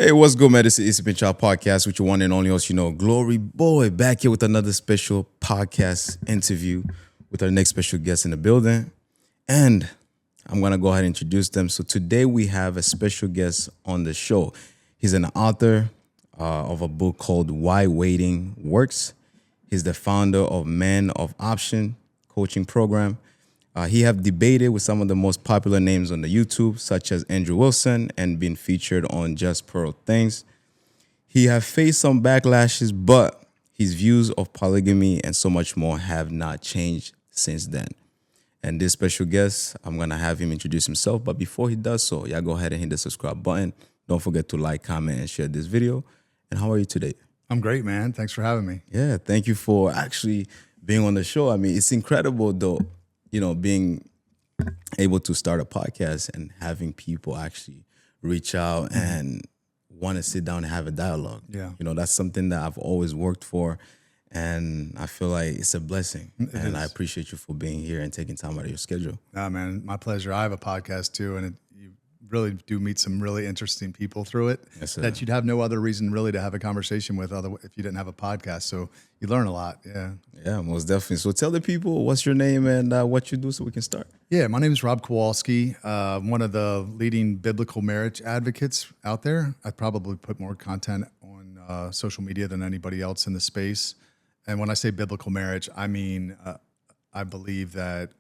Hey, what's good, man? This is Child Podcast with your one and only host, Glory Boy, back here with another special podcast interview with our next special guest in the building. And I'm going to go ahead and introduce them. So today we have a special guest on the show. He's an author of a book called Why Waiting Works. He's the founder of Men of Option coaching program. He have debated with some of the most popular names on the YouTube, such as Andrew Wilson, and been featured on Just Pearl Things. He have faced some backlashes, but his views of polygamy and so much more have not changed since then. And this special guest, I'm going to have him introduce himself. But before he does so, y'all go ahead and hit the subscribe button. Don't forget to like, comment, and share this video. And how are you today? I'm great, man. Thanks for having me. Yeah, thank you for actually being on the show. I mean, it's incredible, though, being able to start a podcast and having people actually reach out and want to sit down and have a dialogue. Yeah. That's something that I've always worked for. And I feel like it's a blessing. I appreciate you for being here and taking time out of your schedule. Nah, man, my pleasure. I have a podcast too, and you really do meet some really interesting people through it that you'd have no other reason really to have a conversation with if you didn't have a podcast. So you learn a lot. Yeah. Yeah, most definitely. So tell the people what's your name and what you do so we can start. Yeah, my name is Robb Kowalski, one of the leading biblical marriage advocates out there. I probably put more content on social media than anybody else in the space. And when I say biblical marriage, I mean, I believe that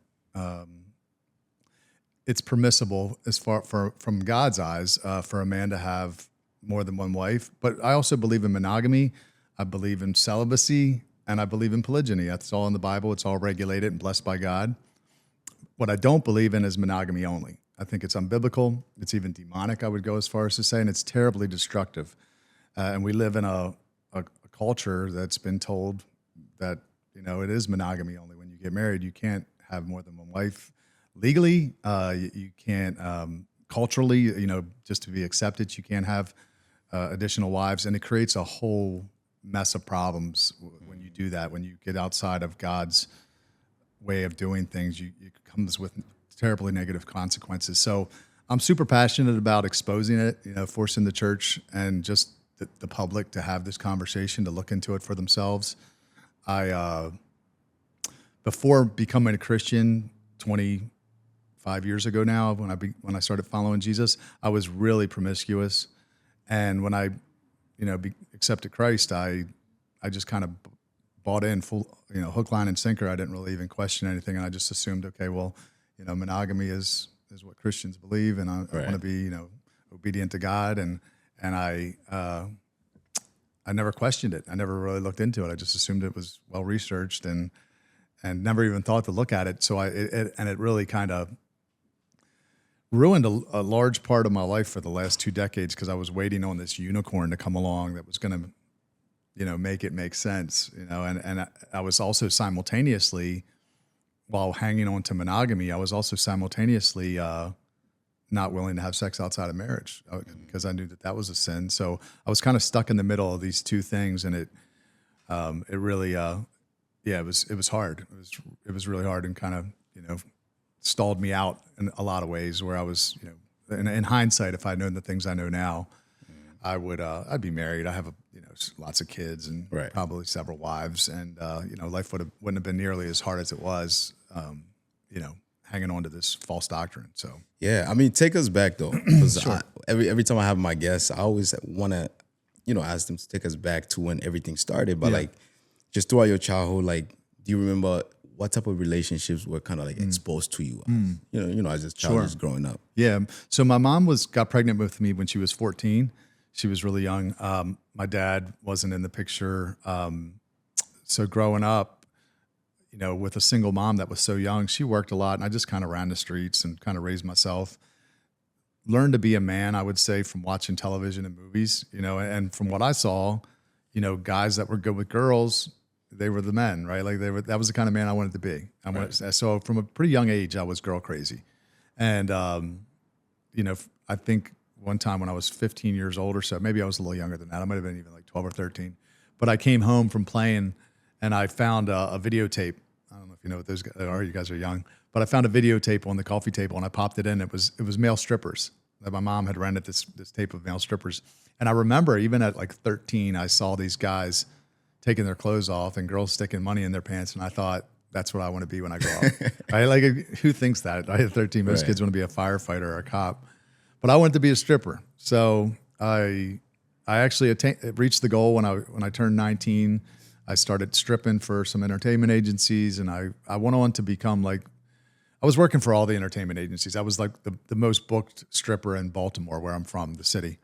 it's permissible as far from God's eyes for a man to have more than one wife. But I also believe in monogamy. I believe in celibacy, and I believe in polygyny. That's all in the Bible. It's all regulated and blessed by God. What I don't believe in is monogamy-only. I think it's unbiblical. It's even demonic, I would go as far as to say, and it's terribly destructive. And we live in a culture that's been told that, it is monogamy only. When you get married, you can't have more than one wife. Legally, you can't, culturally, just to be accepted, you can't have additional wives. And it creates a whole mess of problems when you do that. When you get outside of God's way of doing things, it comes with terribly negative consequences. So I'm super passionate about exposing it, forcing the church and just the public to have this conversation, to look into it for themselves. Before becoming a Christian 25 years ago now, when I started following Jesus, I was really promiscuous. And when I, accepted Christ, I just kind of bought in full, hook, line, and sinker. I didn't really even question anything. And I just assumed, okay, well, monogamy is what Christians believe. And I want to be, obedient to God. And I never questioned it. I never really looked into it. I just assumed it was well researched and never even thought to look at it. So it really kind of ruined a large part of my life for the last 2 decades because I was waiting on this unicorn to come along that was going to, make it make sense. And I was also simultaneously, while hanging on to monogamy, I was also simultaneously not willing to have sex outside of marriage because I knew that was a sin. So I was kind of stuck in the middle of these two things, and it really, it was hard. It was really hard and kind of, stalled me out in a lot of ways where I was, in hindsight, if I'd known the things I know now, I'd be married. I have lots of kids and probably several wives, and life wouldn't have been nearly as hard as it was, hanging on to this false doctrine. So yeah, I mean, take us back though, because sure. Every time I have my guests, I always want to, ask them to take us back to when everything started. But like, just throughout your childhood, like, do you remember what type of relationships were kind of like exposed to you? As a child, just growing up. Yeah. So my mom got pregnant with me when she was 14. She was really young. My dad wasn't in the picture. So growing up, with a single mom that was so young, she worked a lot, and I just kind of ran the streets and kind of raised myself. Learned to be a man, I would say, from watching television and movies, and from what I saw, guys that were good with girls, they were the men, right? Like that was the kind of man I wanted to be. So from a pretty young age, I was girl crazy. And, I think one time when I was 15 years old or so, maybe I was a little younger than that. I might've been even like 12 or 13, but I came home from playing and I found a videotape. I don't know if you know what those are. You guys are young, but I found a videotape on the coffee table and I popped it in. It was male strippers. that my mom had rented this tape of male strippers. And I remember even at like 13, I saw these guys taking their clothes off and girls sticking money in their pants. And I thought, that's what I want to be when I grow up. Right? Like, who thinks that? I had 13. Most kids want to be a firefighter or a cop. But I wanted to be a stripper. So I actually reached the goal when I turned 19. I started stripping for some entertainment agencies, and I went on to become like, I was working for all the entertainment agencies. I was like the most booked stripper in Baltimore, where I'm from, the city.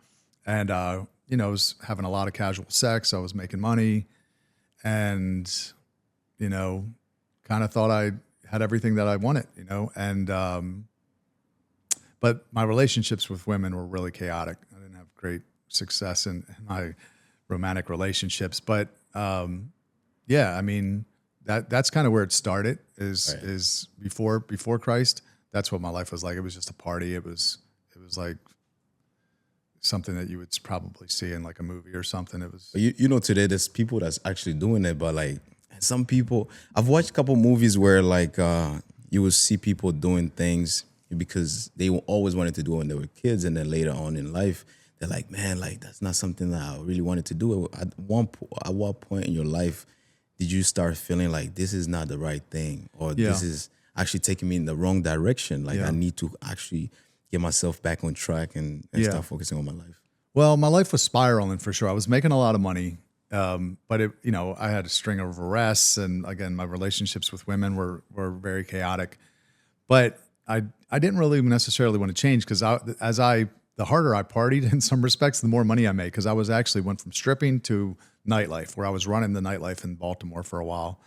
And, I was having a lot of casual sex. I was making money and, kind of thought I had everything that I wanted, and, but my relationships with women were really chaotic. I didn't have great success in my romantic relationships, but, yeah, I mean, that's kind of where it started is before Christ. That's what my life was like. It was just a party. It was like something that you would probably see in like a movie or something. It was, today there's people that's actually doing it, but like some people, I've watched a couple movies where like, you will see people doing things because they always wanted to do it when they were kids. And then later on in life, they're like, man, like that's not something that I really wanted to do. At what point in your life did you start feeling like this is not the right thing, or this is actually taking me in the wrong direction? Like I need to actually get myself back on track and start focusing on my life. Well, my life was spiraling for sure. I was making a lot of money, but I had a string of arrests, and again, my relationships with women were very chaotic. But I didn't really necessarily want to change because the harder I partied in some respects, the more money I made, because I went from stripping to nightlife, where I was running the nightlife in Baltimore for a while.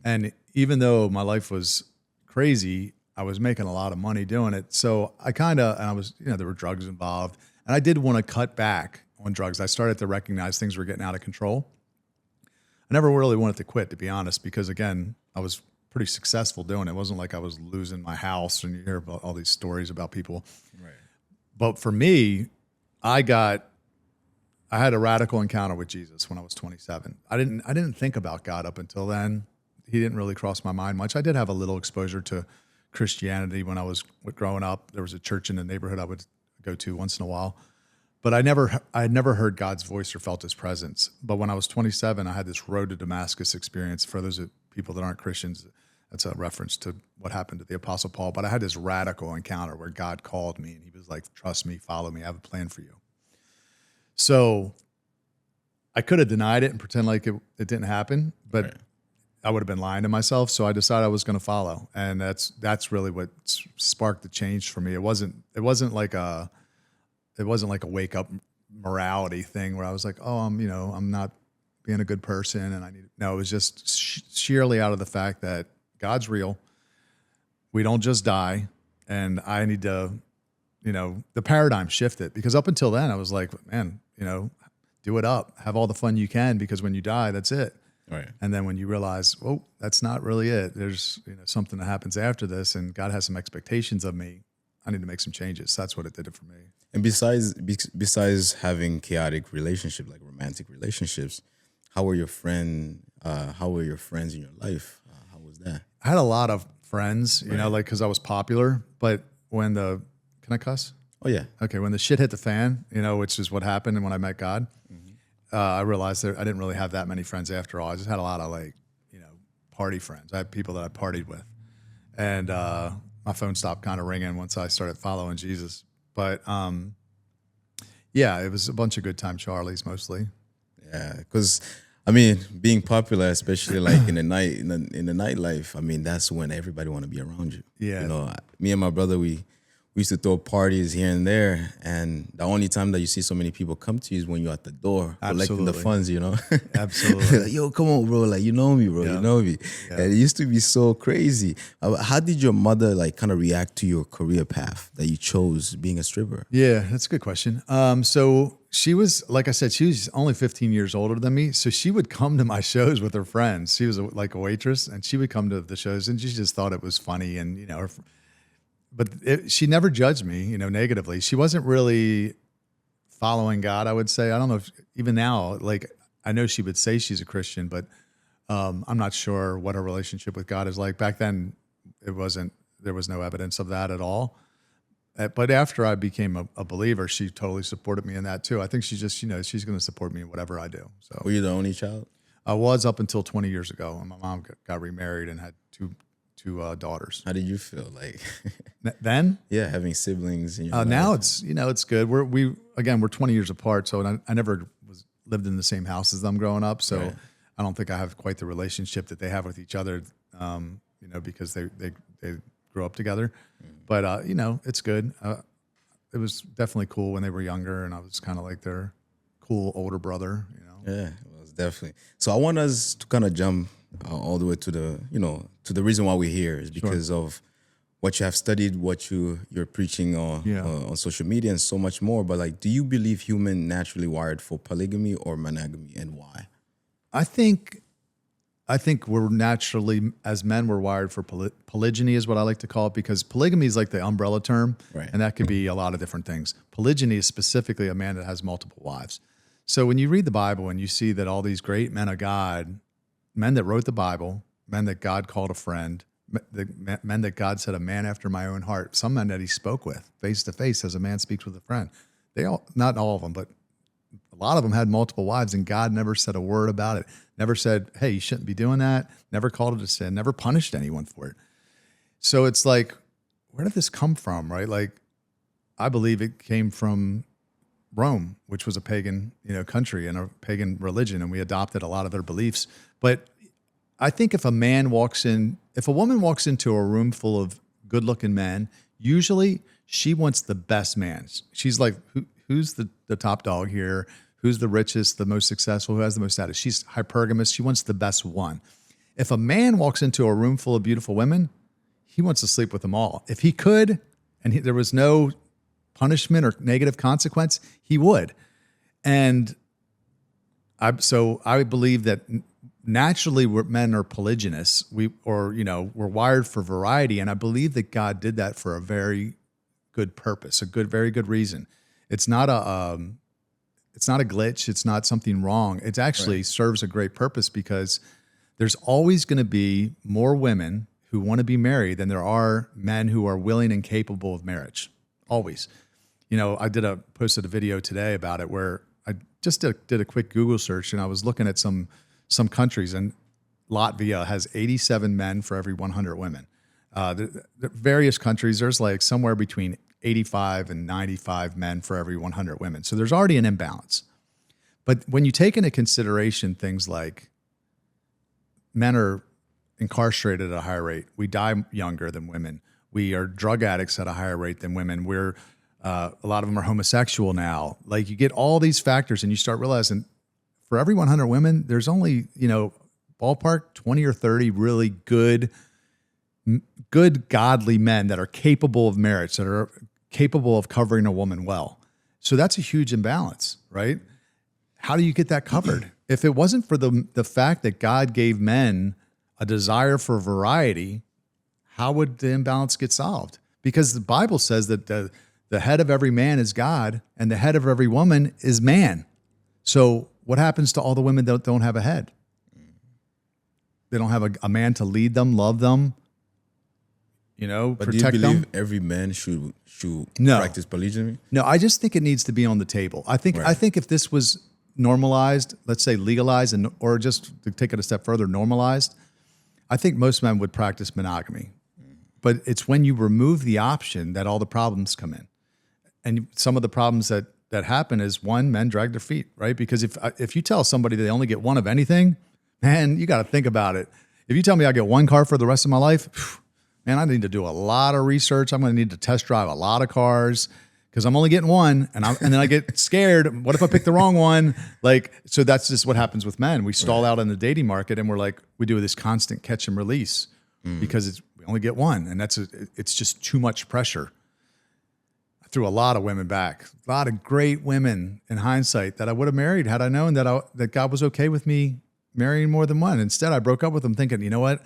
And even though my life was crazy, I was making a lot of money doing it. So there were drugs involved, and I did want to cut back on drugs. I started to recognize things were getting out of control. I never really wanted to quit, to be honest, because again, I was pretty successful doing it. It wasn't like I was losing my house, and you hear about all these stories about people. Right. But for me, I had a radical encounter with Jesus when I was 27. I didn't think about God up until then. He didn't really cross my mind much. I did have a little exposure to Christianity when I was growing up. There was a church in the neighborhood I would go to once in a while, but I had never heard God's voice or felt his presence. But when I was 27, I had this road to Damascus experience. For those people that aren't Christians, that's a reference to what happened to the Apostle Paul. But I had this radical encounter where God called me, and he was like, trust me, follow me, I have a plan for you. So I could have denied it and pretend like it didn't happen, but I would have been lying to myself. So I decided I was going to follow. And that's really what sparked the change for me. It wasn't like a wake up morality thing where I was like, oh, I'm not being a good person. And it was just sheerly out of the fact that God's real. We don't just die. And I need to, the paradigm shifted, because up until then I was like, man, do it up, have all the fun you can, because when you die, that's it. Right. And then when you realize, oh, that's not really it. There's something that happens after this, and God has some expectations of me. I need to make some changes. That's what it did for me. And besides having chaotic relationships, like romantic relationships, how were your friends in your life? How was that? I had a lot of friends, because I was popular. But can I cuss? Oh yeah. Okay. When the shit hit the fan, which is what happened, and when I met God, I realized that I didn't really have that many friends after all. I just had a lot of party friends. I had people that I partied with, and my phone stopped kind of ringing once I started following Jesus. But it was a bunch of good time Charlies mostly. Yeah, because being popular, especially like in the nightlife, that's when everybody want to be around you. Yeah. Me and my brother, we used to throw parties here and there, and the only time that you see so many people come to you is when you're at the door collecting the funds, Absolutely. Like, yo, come on, bro. Like, you know me, bro. Yeah. You know me. Yeah. And it used to be so crazy. How did your mother kind of react to your career path that you chose, being a stripper? Yeah, that's a good question. So she was, like I said, she was only 15 years older than me. So she would come to my shows with her friends. She was like a waitress, and she would come to the shows, and she just thought it was funny. And, but she never judged me, negatively. She wasn't really following God, I would say. I don't know if even now, I know she would say she's a Christian, but I'm not sure what her relationship with God is like. Back then, there was no evidence of that at all. But after I became a believer, she totally supported me in that too. I think she just, she's going to support me in whatever I do. So Were you the only child? I was up until 20 years ago, and my mom got remarried and had two daughters. How did you feel like? Then? Yeah, having siblings. In your Now life. it's, it's good. We're 20 years apart. So I never lived in the same house as them growing up. So Right. I don't think I have quite the relationship that they have with each other, because they grew up together. But, it's good. It was definitely cool when they were younger, and I was kind of like their cool older brother, Yeah, it was definitely. So I want us to kind of jump all the way to the, to the reason why we're here is because of what you have studied, what you're preaching on social media and so much more. But like, do you believe human naturally wired for polygamy or monogamy, and why? I think we're naturally, as men, we're wired for polygyny is what I like to call it, because polygamy is like the umbrella term, Right. and that could be a lot of different things. Polygyny is specifically a man that has multiple wives. So when you read the Bible and you see that all these great men of God, men that wrote the Bible, men that God called a friend, men that God said, a man after my own heart, some men that he spoke with face to face as a man speaks with a friend. Not all of them, but a lot of them had multiple wives, and God never said a word about it. Never said, hey, you shouldn't be doing that. Never called it a sin. Never punished anyone for it. So it's like, where did this come from, right? Like, I believe it came from Rome, which was a pagan, country and a pagan religion, and we adopted a lot of their beliefs. But I think if a woman walks into a room full of good-looking men, usually she wants the best man. She's like, who's the top dog here? Who's the richest, the most successful, who has the most status? She's hypergamous. She wants the best one. If a man walks into a room full of beautiful women, he wants to sleep with them all. If he could, and there was no punishment or negative consequence, he would. And I believe that naturally men are polygynous. We're wired for variety, and I believe that God did that for a very good purpose, very good reason. It's not a glitch. It's not something wrong. It actually serves a great purpose, because there's always going to be more women who want to be married than there are men who are willing and capable of marriage. Always. I posted a video today about it where I just did a quick Google search, and I was looking at some countries, and Latvia has 87 men for every 100 women. The various countries, there's like somewhere between 85 and 95 men for every 100 women. So there's already an imbalance. But when you take into consideration things like men are incarcerated at a higher rate, we die younger than women, we are drug addicts at a higher rate than women, a lot of them are homosexual now. Like, you get all these factors and you start realizing for every 100 women, there's only, ballpark 20 or 30 really good, godly men that are capable of marriage, that are capable of covering a woman well. So that's a huge imbalance, right? How do you get that covered? If it wasn't for the fact that God gave men a desire for variety, how would the imbalance get solved? Because the Bible says that the head of every man is God, and the head of every woman is man. So what happens to all the women that don't have a head? They don't have a man to lead them, love them, But protect do you believe them. every man should No. practice polygamy? No, I just think it needs to be on the table. I think if this was normalized, let's say legalized, or just to take it a step further, normalized, I think most men would practice monogamy. But it's when you remove the option that all the problems come in. And some of the problems that happen is, one, men drag their feet, right? Because if you tell somebody they only get one of anything, man, you got to think about it. If you tell me I get one car for the rest of my life, man, I need to do a lot of research. I'm going to need to test drive a lot of cars because I'm only getting one, and then I get scared. What if I pick the wrong one? So that's just what happens with men. We stall out in the dating market, and we do this constant catch and release because we only get one, and it's just too much pressure. I threw a lot of women back, a lot of great women in hindsight that I would have married had I known that God was okay with me marrying more than one. Instead, I broke up with them thinking, you know what?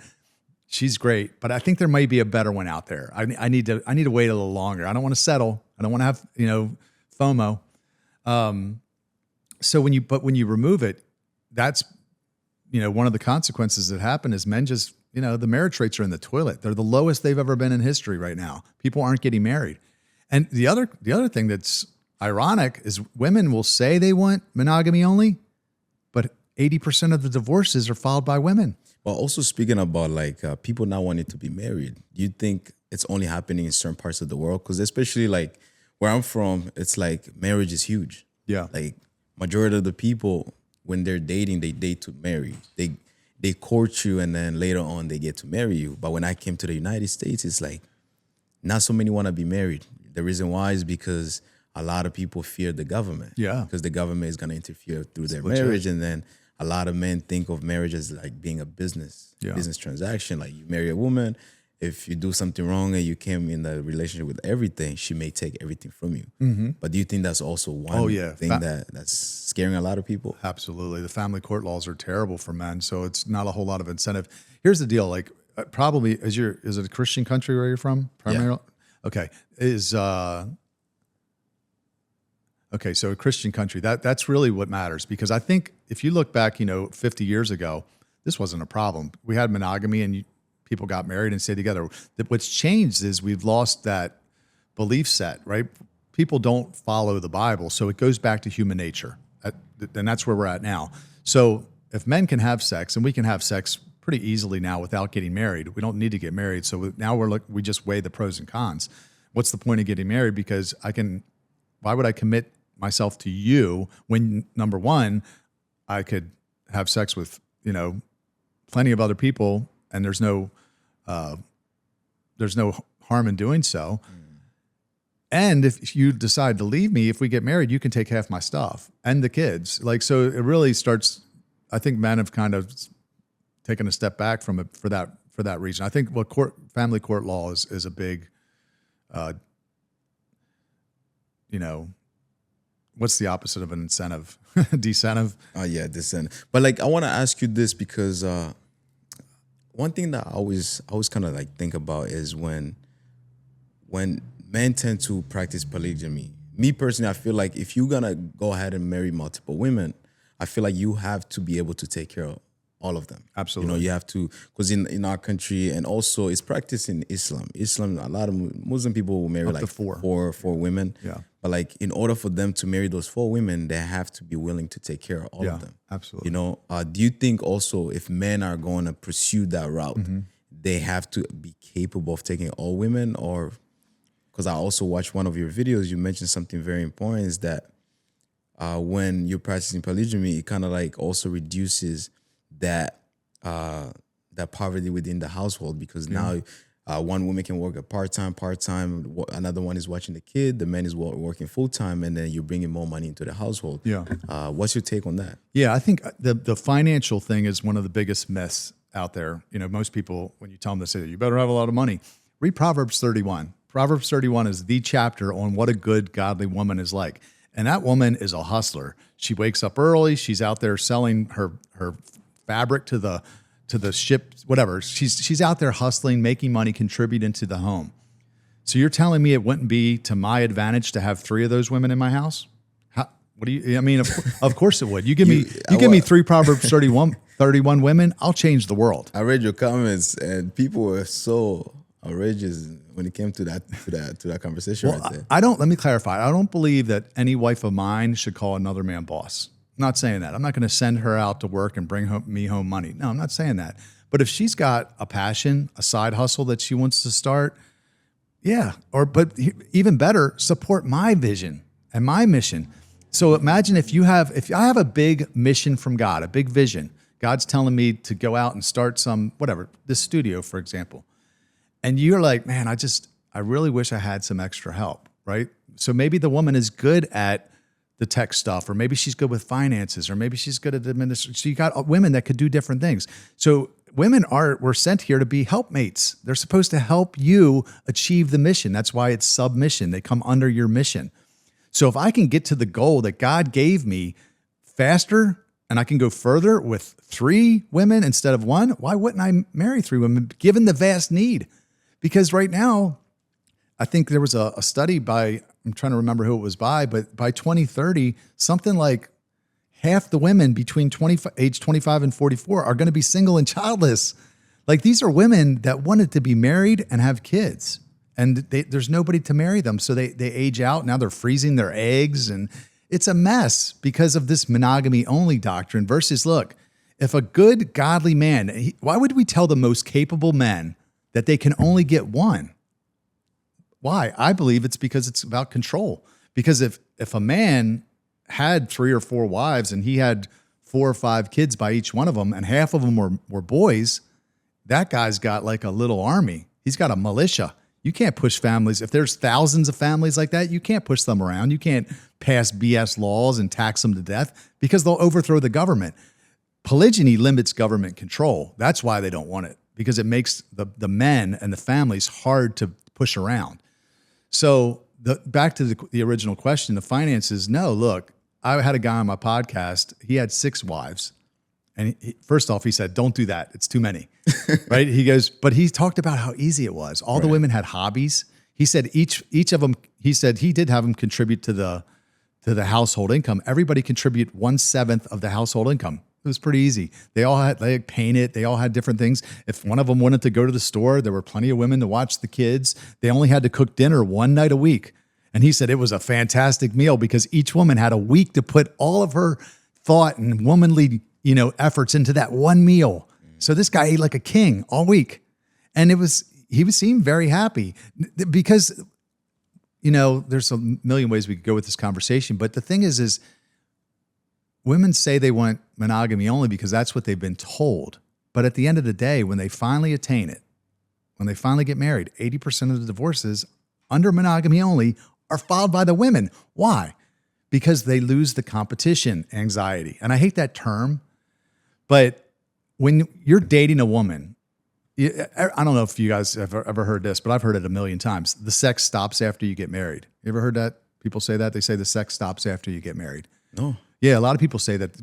She's great, but I think there might be a better one out there. I need to wait a little longer. I don't want to settle. I don't want to have, FOMO. So when you remove it, that's, one of the consequences that happen is men just, the marriage rates are in the toilet. They're the lowest they've ever been in history right now. People aren't getting married. And the other thing that's ironic is women will say they want monogamy only, but 80% of the divorces are filed by women. But also speaking about like people not wanting to be married, do you think it's only happening in certain parts of the world? Because especially like where I'm from, it's like marriage is huge. Yeah. Like majority of the people, when they're dating, they date to marry. They court you and then later on they get to marry you. But when I came to the United States, it's like not so many want to be married. The reason why is because a lot of people fear the government. Yeah. Because the government is going to interfere through their legit. marriage. And then a lot of men think of marriage as like being a business transaction. Like you marry a woman, if you do something wrong and you came in a relationship with everything, she may take everything from you. Mm-hmm. But do you think that's also one thing that's scaring a lot of people? Absolutely. The family court laws are terrible for men, so it's not a whole lot of incentive. Here's the deal, like probably is it a Christian country where you're from primarily? Yeah. Okay. Okay, so a Christian country, that's really what matters, because I think if you look back, 50 years ago, this wasn't a problem. We had monogamy and people got married and stayed together. What's changed is we've lost that belief set, right? People don't follow the Bible, so it goes back to human nature, and that's where we're at now. So if men can have sex, and we can have sex pretty easily now without getting married, we don't need to get married. So now we just weigh the pros and cons. What's the point of getting married? Because why would I commit myself to you when, number one, I could have sex with, plenty of other people, and there's no harm in doing so. And if you decide to leave me, if we get married, you can take half my stuff and the kids. Like, so it really starts, I think men have kind of taken a step back from it for that reason. I think family court law is a big, what's the opposite of an incentive? Decentive? Yeah, decentive. But like, I want to ask you this because one thing that I always kind of like think about is when men tend to practice polygamy. Me personally, I feel like if you're gonna go ahead and marry multiple women, I feel like you have to be able to take care of all of them. Absolutely. You have to, because in our country, and also it's practiced in Islam. A lot of Muslim people will marry up like to four women. Yeah. But like in order for them to marry those 4 women, they have to be willing to take care of all of them. Absolutely. Do you think also if men are going to pursue that route, they have to be capable of taking all women? Or because I also watched one of your videos, you mentioned something very important, is that when you're practicing polygamy, it kind of like also reduces that poverty within the household, because now one woman can work a part-time, another one is watching the kid, the man is working full-time, and then you're bringing more money into the household. Yeah. What's your take on that? Yeah, I think the financial thing is one of the biggest myths out there. Most people, when you tell them, they say, you better have a lot of money. Read Proverbs 31. Proverbs 31 is the chapter on what a good, godly woman is like. And that woman is a hustler. She wakes up early. She's out there selling her fabric to the ship, whatever. She's out there hustling, making money, contributing to the home. So you're telling me it wouldn't be to my advantage to have 3 of those women in my house? What do you? I mean, of course it would. You give me 3 Proverbs 31 women, I'll change the world. I read your comments, and people were so outrageous when it came to that conversation right there. Let me clarify. I don't believe that any wife of mine should call another man boss. I'm not saying that. I'm not going to send her out to work and bring me home money. No, I'm not saying that. But if she's got a passion, a side hustle that she wants to start, but even better, support my vision and my mission. So imagine if I have a big mission from God, a big vision. God's telling me to go out and start this studio, for example. And you're like, man, I really wish I had some extra help, right? So maybe the woman is good at the tech stuff, or maybe she's good with finances, or maybe she's good at administration. So you got women that could do different things. So women were sent here to be helpmates. They're supposed to help you achieve the mission. That's why it's submission. They come under your mission. So if I can get to the goal that God gave me faster, and I can go further with 3 women instead of 1, why wouldn't I marry 3 women, given the vast need? Because right now, I think there was a study I'm trying to remember who it was but by 2030, something like half the women between age 25 and 44 are going to be single and childless. Like, these are women that wanted to be married and have kids. and there's nobody to marry them. So they age out. Now they're freezing their eggs, and it's a mess because of this monogamy-only doctrine versus, look, if a good, godly man, why would we tell the most capable men that they can only get one? Why? I believe it's because it's about control. Because if a man had 3 or 4 wives and he had 4 or 5 kids by each one of them, and half of them were boys, that guy's got like a little army. He's got a militia. You can't push families. If there's thousands of families like that, you can't push them around. You can't pass BS laws and tax them to death because they'll overthrow the government. Polygyny limits government control. That's why they don't want it, because it makes the men and the families hard to push around. So back to the original question, the finances, no, look, I had a guy on my podcast. He had 6 wives. And first off, he said, don't do that. It's too many, right? He goes, but he talked about how easy it was. All the women had hobbies. He said each of them, he said he did have them contribute to the household income. Everybody contribute 1/7 of the household income. It was pretty easy. They painted. They all had different things. If one of them wanted to go to the store, there were plenty of women to watch the kids. They only had to cook dinner 1 night a week. And he said it was a fantastic meal because each woman had a week to put all of her thought and womanly, efforts into that one meal. So this guy ate like a king all week. And he seemed very happy because, there's a million ways we could go with this conversation. But the thing is women say they want monogamy only because that's what they've been told. But at the end of the day, when they finally attain it, when they finally get married, 80% of the divorces under monogamy only are filed by the women. Why? Because they lose the competition anxiety. And I hate that term, but when you're dating a woman, I don't know if you guys have ever heard this, but I've heard it a million times. The sex stops after you get married. You ever heard that? People say that? They say the sex stops after you get married. No. Yeah, a lot of people say that,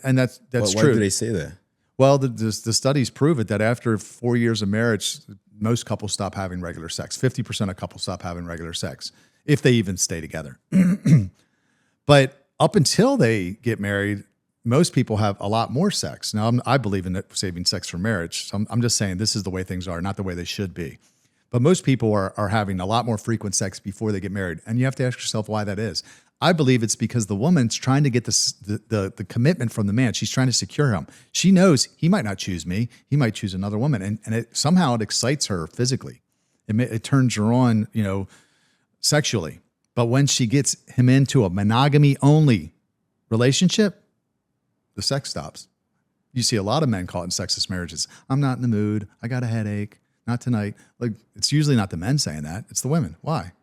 and that's true. Why do they say that? Well, the studies prove it that after 4 years of marriage, most couples stop having regular sex. 50% of couples stop having regular sex, if they even stay together. But up until they get married, most people have a lot more sex. Now, I believe in saving sex for marriage. So I'm just saying this is the way things are, not the way they should be. But most people are having a lot more frequent sex before they get married. And you have to ask yourself why that is. I believe it's because the woman's trying to get the commitment from the man. She's trying to secure him. She knows he might not choose me. He might choose another woman. And somehow it excites her physically. It turns her on, sexually. But when she gets him into a monogamy-only relationship, the sex stops. You see a lot of men caught in sexist marriages. I'm not in the mood. I got a headache. Not tonight. Like, it's usually not the men saying that. It's the women. Why?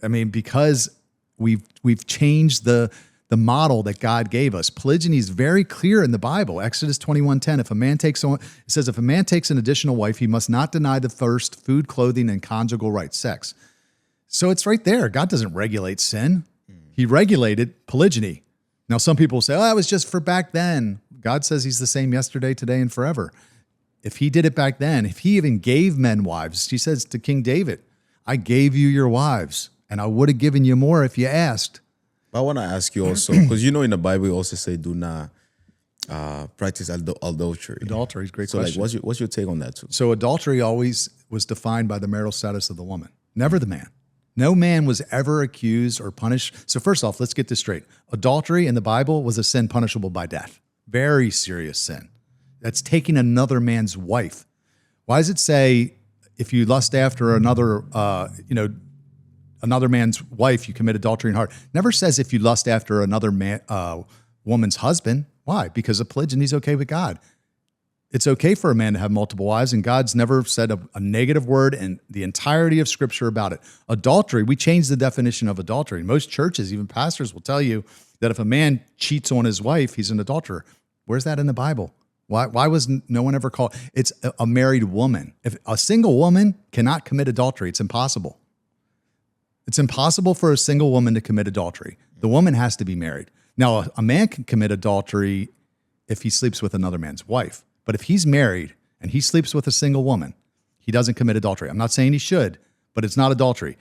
I mean, because we've changed the model that God gave us. Polygyny is very clear in the Bible. Exodus 21:10. It says, if a man takes an additional wife, he must not deny the first food, clothing, and conjugal rights, sex. So it's right there. God doesn't regulate sin. He regulated polygyny. Now, some people say, that was just for back then. God says he's the same yesterday, today, and forever. If he did it back then, if he even gave men wives, he says to King David, I gave you your wives, and I would have given you more if you asked. I want to ask you also, because in the Bible, you also say do not practice adultery. Adultery is a great question. So like, what's your take on that too? So adultery always was defined by the marital status of the woman, never the man. No man was ever accused or punished. So first off, let's get this straight. Adultery in the Bible was a sin punishable by death. Very serious sin. That's taking another man's wife. Why does it say if you lust after another man's wife, you commit adultery in heart? Never says if you lust after another woman's husband. Why? Because a polygyny is okay with God. It's okay for a man to have multiple wives, and God's never said a negative word in the entirety of Scripture about it. Adultery, we changed the definition of adultery. Most churches, even pastors, will tell you that if a man cheats on his wife, he's an adulterer. Where's that in the Bible? Why was no one ever called? It's a married woman. If a single woman cannot commit adultery, it's impossible. It's impossible for a single woman to commit adultery. The woman has to be married. Now, a man can commit adultery if he sleeps with another man's wife. But if he's married and he sleeps with a single woman, he doesn't commit adultery. I'm not saying he should, but it's not adultery.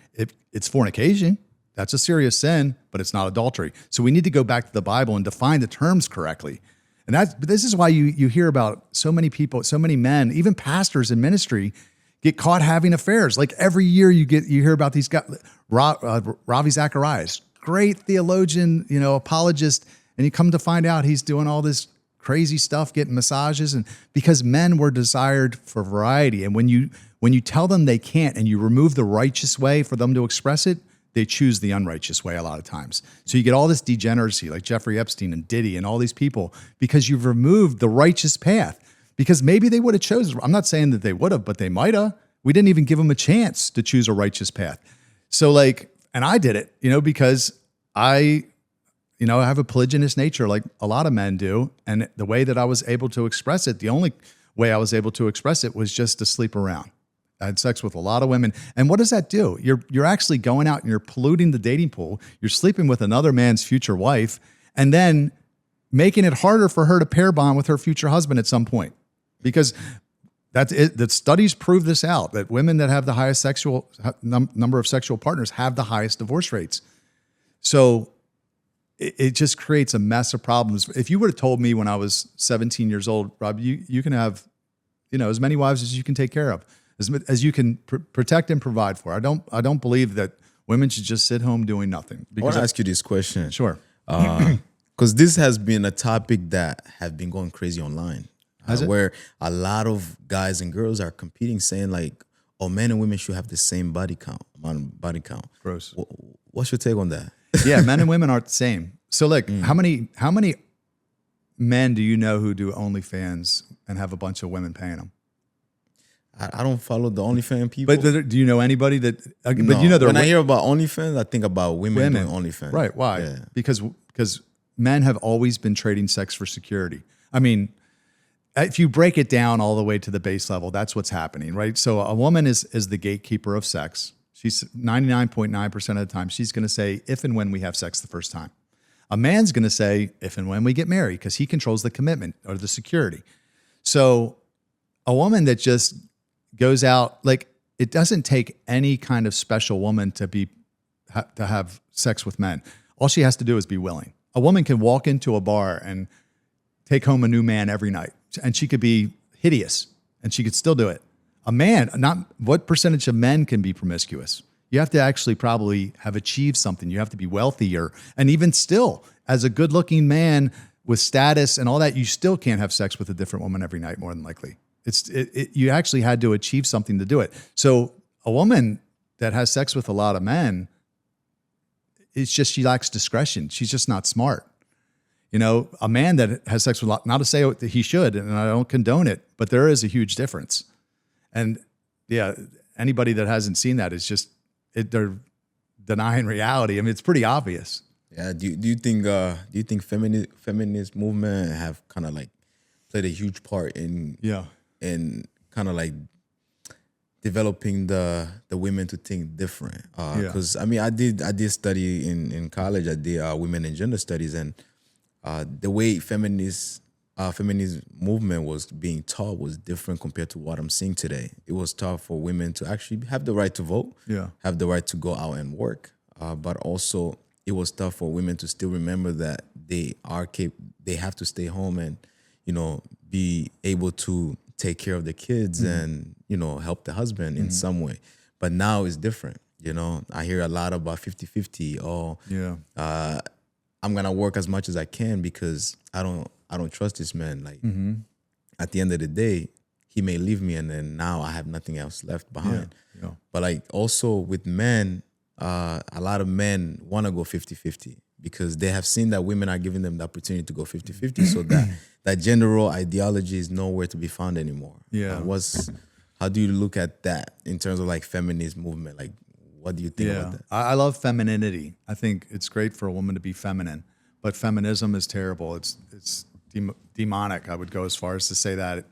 It's fornication. That's a serious sin, but it's not adultery. So we need to go back to the Bible and define the terms correctly. And this is why you hear about so many people, so many men, even pastors in ministry, get caught having affairs. Like every year you hear about these guys, Ravi Zacharias, great theologian, apologist. And you come to find out he's doing all this crazy stuff, getting massages, and because men were desired for variety. And when you tell them they can't and you remove the righteous way for them to express it, they choose the unrighteous way a lot of times. So you get all this degeneracy like Jeffrey Epstein and Diddy and all these people because you've removed the righteous path. Because maybe they would have chosen. I'm not saying that they would have, but they might have. We didn't even give them a chance to choose a righteous path. So and I did it, because I have a polygynous nature like a lot of men do. And the way that I was able to express it, the only way I was able to express it was just to sleep around. I had sex with a lot of women. And what does that do? You're actually going out and you're polluting the dating pool. You're sleeping with another man's future wife and then making it harder for her to pair bond with her future husband at some point. Because that's it. The studies prove this out, that women that have the highest number of sexual partners have the highest divorce rates. So it just creates a mess of problems. If you would have told me when I was 17 years old, Rob, you can have, as many wives as you can take care of, as you can protect and provide for. I don't believe that women should just sit home doing nothing. I want to ask you this question. Sure. Because this has been a topic that have been going crazy online. Where a lot of guys and girls are competing, saying like, "Oh, men and women should have the same body count." Gross. What's your take on that? Yeah, men and women aren't the same. So, how many men do you know who do OnlyFans and have a bunch of women paying them? I don't follow the OnlyFans people. But do you know anybody that? But no. When I hear about OnlyFans, I think about women doing OnlyFans. Right? Why? Yeah. Because men have always been trading sex for security. I mean, if you break it down all the way to the base level, that's what's happening, right? So a woman is the gatekeeper of sex. She's 99.9% of the time, she's going to say if and when we have sex the first time. A man's going to say if and when we get married because he controls the commitment or the security. So a woman that just goes out, it doesn't take any kind of special woman to have sex with men. All she has to do is be willing. A woman can walk into a bar and take home a new man every night. And she could be hideous and she could still do it. A man, what percentage of men can be promiscuous? You have to actually probably have achieved something. You have to be wealthier. And even still, as a good looking man with status and all that, you still can't have sex with a different woman every night, more than likely. You actually had to achieve something to do it. So a woman that has sex with a lot of men, it's just she lacks discretion. She's just not smart. A man that has sex with a lot, not to say that he should, and I don't condone it, but there is a huge difference. And yeah, anybody that hasn't seen that is just, they're denying reality. I mean, it's pretty obvious. Yeah. Do you think feminist movement have kind of played a huge part in kind of developing the women to think different? Because I mean, I did study in college. I did women and gender studies, and the way feminist movement was being taught was different compared to what I'm seeing today. It was taught for women to actually have the right to vote, have the right to go out and work, but also it was tough for women to still remember that they have to stay home and be able to take care of the kids and help the husband in some way. But now it's different. I hear a lot about 50-50. I'm gonna work as much as I can because I don't trust this man. At the end of the day, he may leave me, and then now I have nothing else left behind. But also with men, a lot of men want to go 50-50 because they have seen that women are giving them the opportunity to go 50-50, so that gender role ideology is nowhere to be found anymore. How do you look at that in terms of feminist movement? What do you think about that? I love femininity. I think it's great for a woman to be feminine, but feminism is terrible. It's demonic. I would go as far as to say that.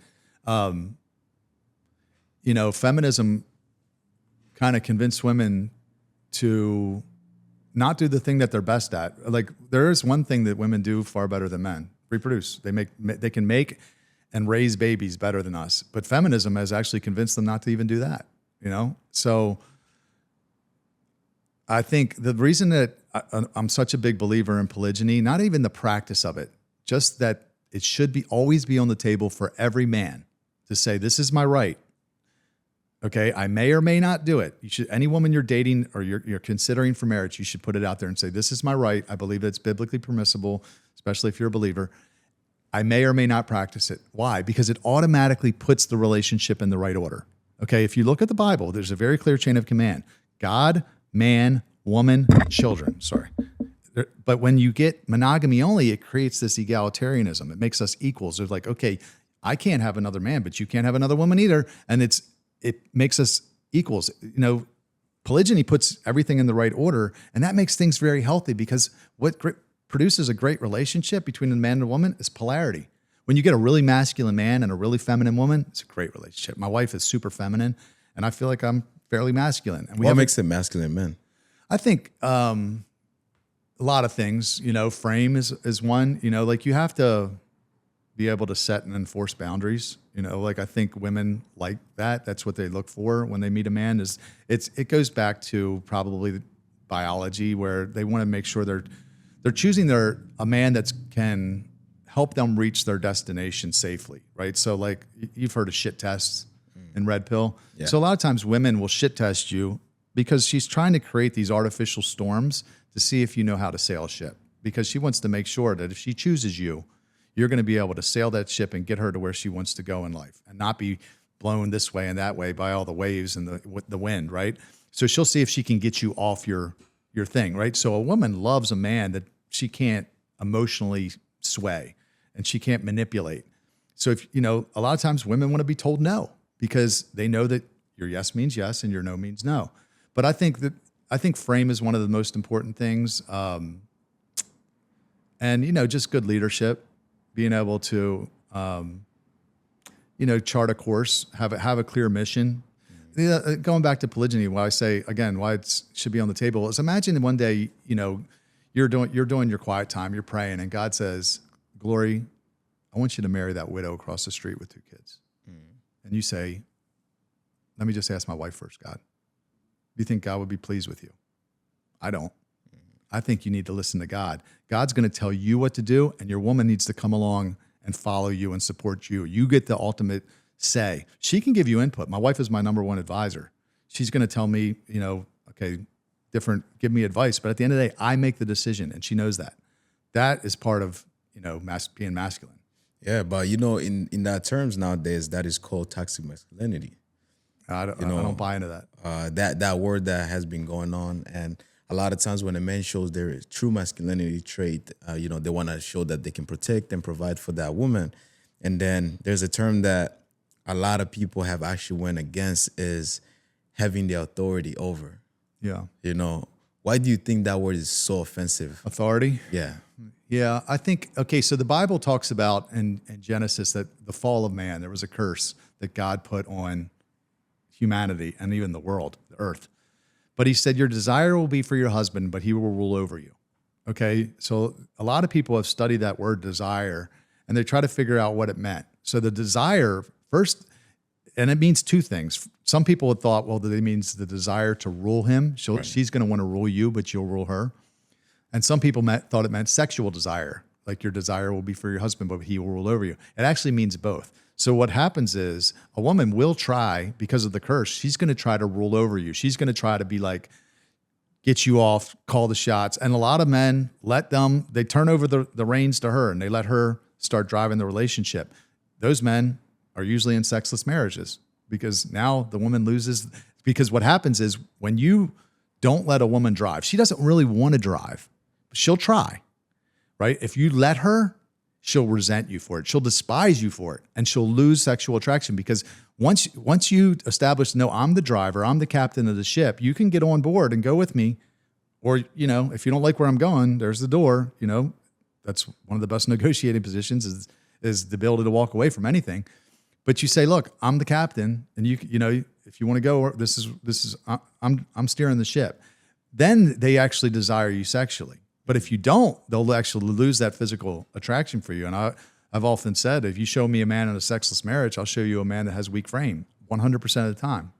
Feminism kind of convinced women to not do the thing that they're best at. There is one thing that women do far better than men: reproduce. They can make and raise babies better than us. But feminism has actually convinced them not to even do that. So I think the reason that I'm such a big believer in polygyny, not even the practice of it, just that it should always be on the table for every man to say, this is my right. Okay, I may or may not do it. You should, any woman you're dating or you're considering for marriage, you should put it out there and say, this is my right. I believe it's biblically permissible, especially if you're a believer. I may or may not practice it. Why? Because it automatically puts the relationship in the right order. Okay, if you look at the Bible, there's a very clear chain of command. God, man, woman, children. Sorry. But when you get monogamy only, it creates this egalitarianism. It makes us equals. There's like, okay, I can't have another man, but you can't have another woman either. And it makes us equals. You know, polygyny puts everything in the right order, and that makes things very healthy, because what produces a great relationship between a man and a woman is polarity. When you get a really masculine man and a really feminine woman, it's a great relationship. My wife is super feminine, and I feel like I'm fairly masculine. And what makes it masculine men? I think a lot of things. You know, frame is one. You know, like you have to be able to set and enforce boundaries. You know, like I think women like that. That's what they look for when they meet a man. It goes back to probably biology, where they want to make sure they're choosing a man that can help them reach their destination safely, right? So like you've heard of shit tests in Red Pill. Yeah. So a lot of times women will shit test you because she's trying to create these artificial storms to see if you know how to sail a ship, because she wants to make sure that if she chooses you, you're going to be able to sail that ship and get her to where she wants to go in life and not be blown this way and that way by all the waves and the wind, right? So she'll see if she can get you off your thing, right? So a woman loves a man that she can't emotionally sway and she can't manipulate. So if, you know, a lot of times women want to be told no, because they know that your yes means yes and your no means no. But I think frame is one of the most important things. And, you know, just good leadership, being able to, you know, chart a course, have a clear mission. Going back to polygyny, why I say, again, why it should be on the table is, imagine one day, you know, you're doing your quiet time, you're praying, and God says, Glory, I want you to marry that widow across the street with 2 kids. And you say, let me just ask my wife first, God. Do you think God would be pleased with you? I don't. I think you need to listen to God. God's going to tell you what to do, and your woman needs to come along and follow you and support you. You get the ultimate say. She can give you input. My wife is my number one advisor. She's going to tell me, you know, okay, give me advice. But at the end of the day, I make the decision, and she knows that. That is part of, you know, being masculine. Yeah, but you know, in that terms nowadays, that is called toxic masculinity. I don't buy into that. That word that has been going on, and a lot of times when a man shows their true masculinity trait, you know, they want to show that they can protect and provide for that woman. And then there's a term that a lot of people have actually went against, is having the authority over. Yeah. You know, why do you think that word is so offensive? Authority? Yeah. Yeah, I think, okay, so the Bible talks about in Genesis that the fall of man, there was a curse that God put on humanity and even the world, the earth. But he said, your desire will be for your husband, but he will rule over you. Okay, so a lot of people have studied that word desire, and they try to figure out what it meant. So the desire, first, and it means 2 things. Some people had thought, well, it means the desire to rule him. Right. She's going to want to rule you, but you'll rule her. And some people thought it meant sexual desire, like your desire will be for your husband, but he will rule over you. It actually means both. So what happens is a woman will try, because of the curse, she's going to try to rule over you. She's going to try to be like, get you off, call the shots. And a lot of men they turn over the reins to her, and they let her start driving the relationship. Those men are usually in sexless marriages, because now the woman loses. Because what happens is when you don't let a woman drive, she doesn't really want to drive. She'll try, right? If you let her, she'll resent you for it. She'll despise you for it, and she'll lose sexual attraction, because once you establish, no, I'm the driver, I'm the captain of the ship, you can get on board and go with me. Or, you know, if you don't like where I'm going, there's the door. You know, that's one of the best negotiating positions is the ability to walk away from anything. But you say, look, I'm the captain, and you know, if you want to go, this is I'm steering the ship. Then they actually desire you sexually. But if you don't, they'll actually lose that physical attraction for you. And I've often said, if you show me a man in a sexless marriage, I'll show you a man that has weak frame 100% of the time.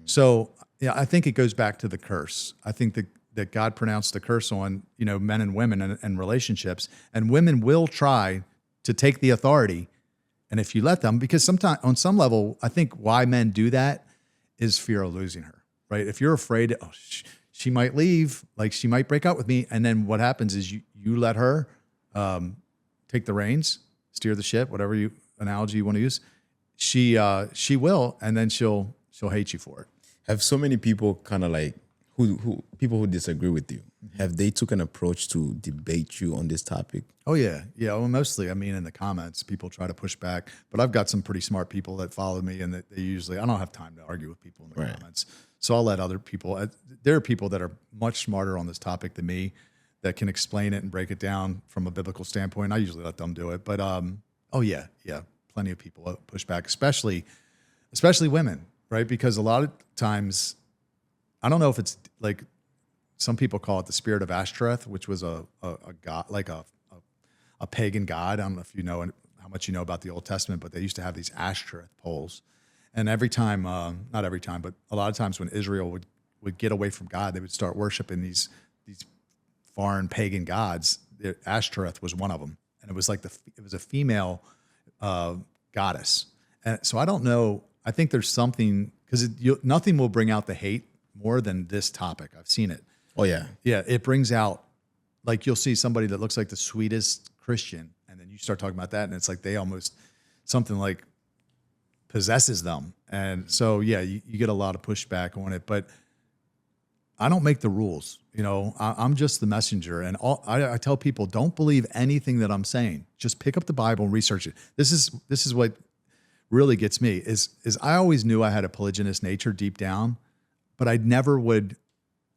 So yeah, I think it goes back to the curse. I think that God pronounced the curse on, you know, men and women and relationships, and women will try to take the authority. And if you let them, because sometimes on some level, I think why men do that is fear of losing her, right? If you're afraid, oh, she might leave, like she might break up with me. And then what happens is you let her take the reins, steer the ship, whatever analogy you want to use. She will, and then she'll hate you for it. Have so many people kind of like people who disagree with you, have they took an approach to debate you on this topic? Oh yeah. Well, mostly, I mean, in the comments, people try to push back, but I've got some pretty smart people that follow me, and that they usually, I don't have time to argue with people in the comments. So I'll let other people, there are people that are much smarter on this topic than me that can explain it and break it down from a biblical standpoint. I usually let them do it, but oh yeah, plenty of people push back, especially women, right? Because a lot of times, I don't know if it's like, some people call it the spirit of Ashtoreth, which was a god, like a pagan god. I don't know if you know how much you know about the Old Testament, but they used to have these Ashtoreth poles. And every time, not every time, but a lot of times when Israel would get away from God, they would start worshiping these foreign pagan gods. Ashtoreth was one of them. And it was like it was a female goddess. And so I don't know. I think there's something, because nothing will bring out the hate more than this topic. I've seen it. Oh yeah. Yeah. It brings out, like, you'll see somebody that looks like the sweetest Christian, and then you start talking about that, and it's like they almost, something like possesses them. And so, yeah, you get a lot of pushback on it, but I don't make the rules. I'm just the messenger. And I tell people, don't believe anything that I'm saying. Just pick up the Bible and research it. This is what really gets me is I always knew I had a polygynous nature deep down, but I never would